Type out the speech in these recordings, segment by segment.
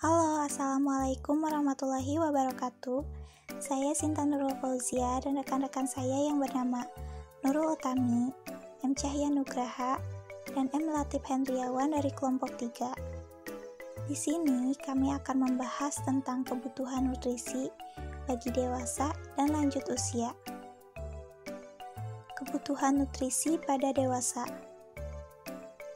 Halo, Assalamualaikum warahmatullahi wabarakatuh. Saya Sinta Nurul Fauzia dan rekan-rekan saya yang bernama Nurul Utami, M. Cahya Nugraha, dan M. Latif Hendriawan dari kelompok 3. Di sini kami akan membahas tentang kebutuhan nutrisi bagi dewasa dan lanjut usia. Kebutuhan nutrisi pada dewasa.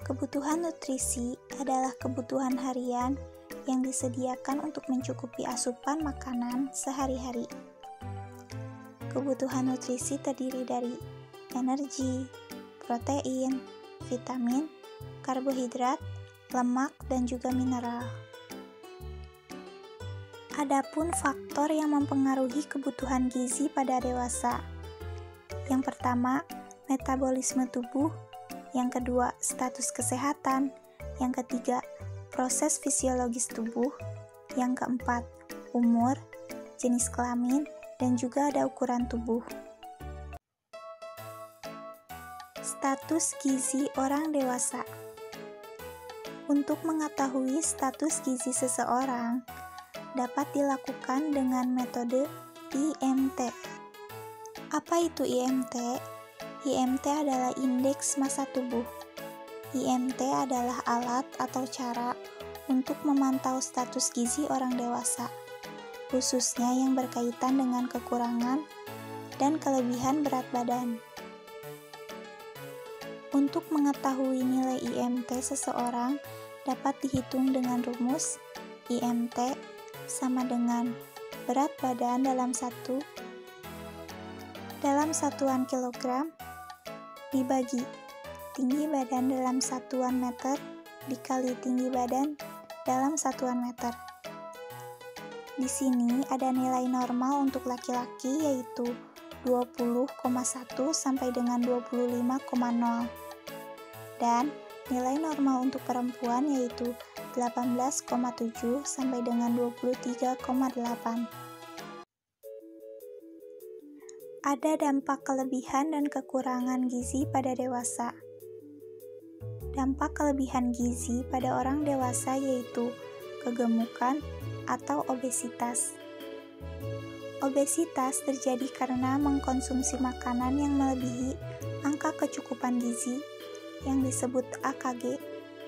Kebutuhan nutrisi adalah kebutuhan harian yang disediakan untuk mencukupi asupan makanan sehari-hari. Kebutuhan nutrisi terdiri dari energi, protein, vitamin, karbohidrat, lemak, dan juga mineral. Adapun faktor yang mempengaruhi kebutuhan gizi pada dewasa. Yang pertama, metabolisme tubuh. Yang kedua, status kesehatan. Yang ketiga, proses fisiologis tubuh. Yang keempat, umur, jenis kelamin, dan juga ada ukuran tubuh. Status gizi orang dewasa. Untuk mengetahui status gizi seseorang, dapat dilakukan dengan metode IMT. Apa itu IMT? IMT adalah indeks massa tubuh. IMT adalah alat atau cara untuk memantau status gizi orang dewasa, khususnya yang berkaitan dengan kekurangan dan kelebihan berat badan. Untuk mengetahui nilai IMT seseorang dapat dihitung dengan rumus IMT sama dengan berat badan dalam satuan kilogram dibagi tinggi badan dalam satuan meter dikali tinggi badan dalam satuan meter. Di sini ada nilai normal untuk laki-laki yaitu 20,1 sampai dengan 25,0 dan nilai normal untuk perempuan yaitu 18,7 sampai dengan 23,8. Ada dampak kelebihan dan kekurangan gizi pada dewasa. Dampak kelebihan gizi pada orang dewasa yaitu kegemukan atau obesitas. Obesitas terjadi karena mengkonsumsi makanan yang melebihi angka kecukupan gizi yang disebut AKG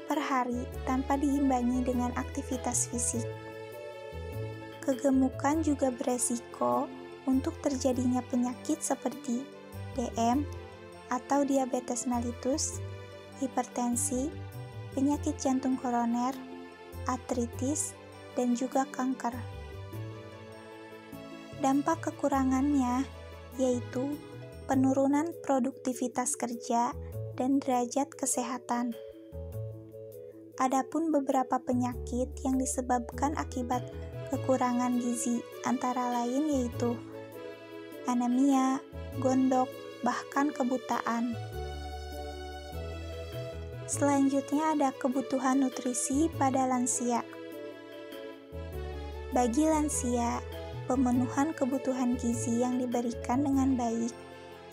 per hari tanpa diimbangi dengan aktivitas fisik. Kegemukan juga beresiko untuk terjadinya penyakit seperti DM atau diabetes mellitus, hipertensi, penyakit jantung koroner, artritis, dan juga kanker. Dampak kekurangannya yaitu penurunan produktivitas kerja dan derajat kesehatan. Adapun beberapa penyakit yang disebabkan akibat kekurangan gizi antara lain yaitu anemia, gondok, bahkan kebutaan. Selanjutnya ada kebutuhan nutrisi pada lansia. Bagi lansia, pemenuhan kebutuhan gizi yang diberikan dengan baik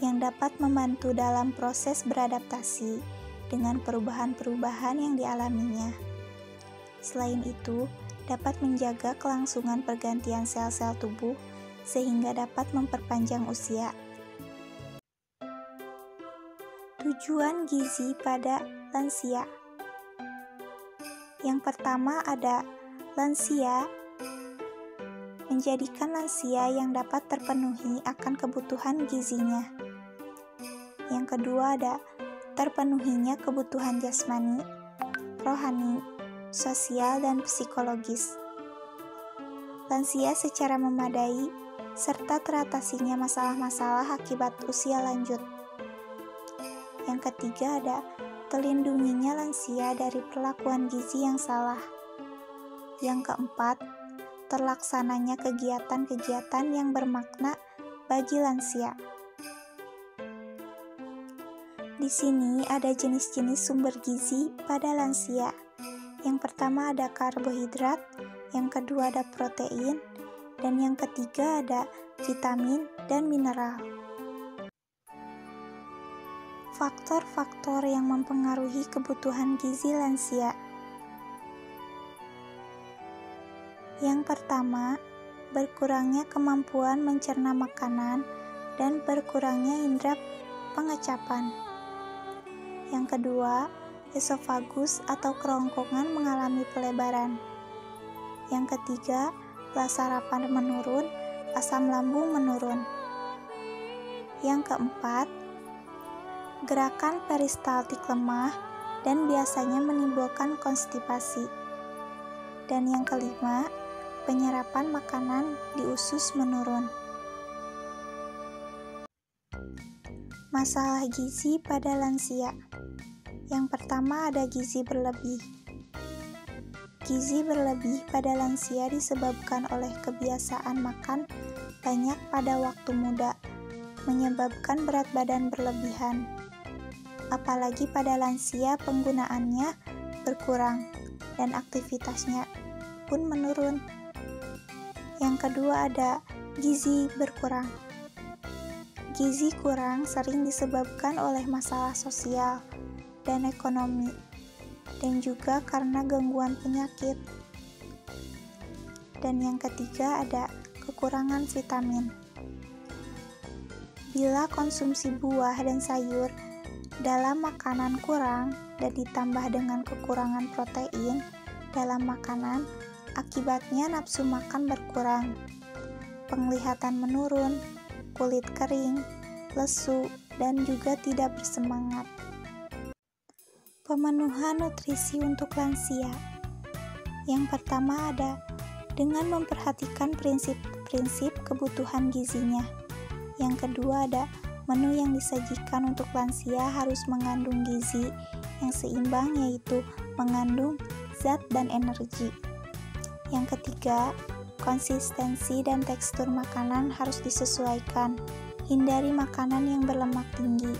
yang dapat membantu dalam proses beradaptasi dengan perubahan-perubahan yang dialaminya. Selain itu, dapat menjaga kelangsungan pergantian sel-sel tubuh sehingga dapat memperpanjang usia. Tujuan gizi pada lansia. Yang pertama ada lansia, menjadikan lansia yang dapat terpenuhi akan kebutuhan gizinya. Yang kedua ada terpenuhinya kebutuhan jasmani, rohani, sosial, dan psikologis. Lansia secara memadai serta teratasinya masalah-masalah akibat usia lanjut. Yang ketiga ada terlindunginya lansia dari perlakuan gizi yang salah. Yang keempat, terlaksananya kegiatan-kegiatan yang bermakna bagi lansia. Di sini ada jenis-jenis sumber gizi pada lansia. Yang pertama ada karbohidrat, yang kedua ada protein, dan yang ketiga ada vitamin dan mineral. Faktor-faktor yang mempengaruhi kebutuhan gizi lansia. Yang pertama, berkurangnya kemampuan mencerna makanan dan berkurangnya indera pengecapan. Yang kedua, esofagus atau kerongkongan mengalami pelebaran. Yang ketiga, setelah sarapan menurun, asam lambung menurun. Yang keempat, gerakan peristaltik lemah dan biasanya menimbulkan konstipasi. Dan yang kelima, penyerapan makanan di usus menurun. Masalah gizi pada lansia. Yang pertama ada gizi berlebih. Gizi berlebih pada lansia disebabkan oleh kebiasaan makan banyak pada waktu muda, menyebabkan berat badan berlebihan. Apalagi pada lansia penggunaannya berkurang dan aktivitasnya pun menurun. Yang kedua ada gizi berkurang. Gizi kurang sering disebabkan oleh masalah sosial dan ekonomi, dan juga karena gangguan penyakit. Dan yang ketiga ada kekurangan vitamin. Bila konsumsi buah dan sayur dalam makanan kurang dan ditambah dengan kekurangan protein dalam makanan, akibatnya nafsu makan berkurang, penglihatan menurun, kulit kering, lesu, dan juga tidak bersemangat. Pemenuhan nutrisi untuk lansia. Yang pertama ada dengan memperhatikan prinsip-prinsip kebutuhan gizinya. Yang kedua ada menu yang disajikan untuk lansia harus mengandung gizi yang seimbang, yaitu mengandung zat dan energi. Yang ketiga, konsistensi dan tekstur makanan harus disesuaikan. Hindari makanan yang berlemak tinggi.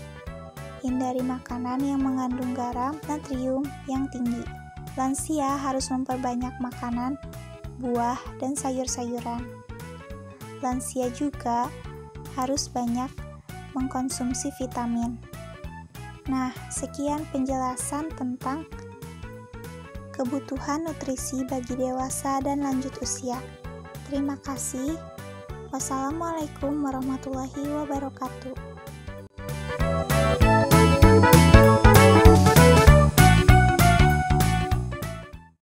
Hindari makanan yang mengandung garam, natrium yang tinggi. Lansia harus memperbanyak makanan, buah, dan sayur-sayuran. Lansia juga harus banyak mengkonsumsi vitamin. Nah, sekian penjelasan tentang kebutuhan nutrisi bagi dewasa dan lanjut usia. Terima kasih. Wassalamualaikum warahmatullahi wabarakatuh.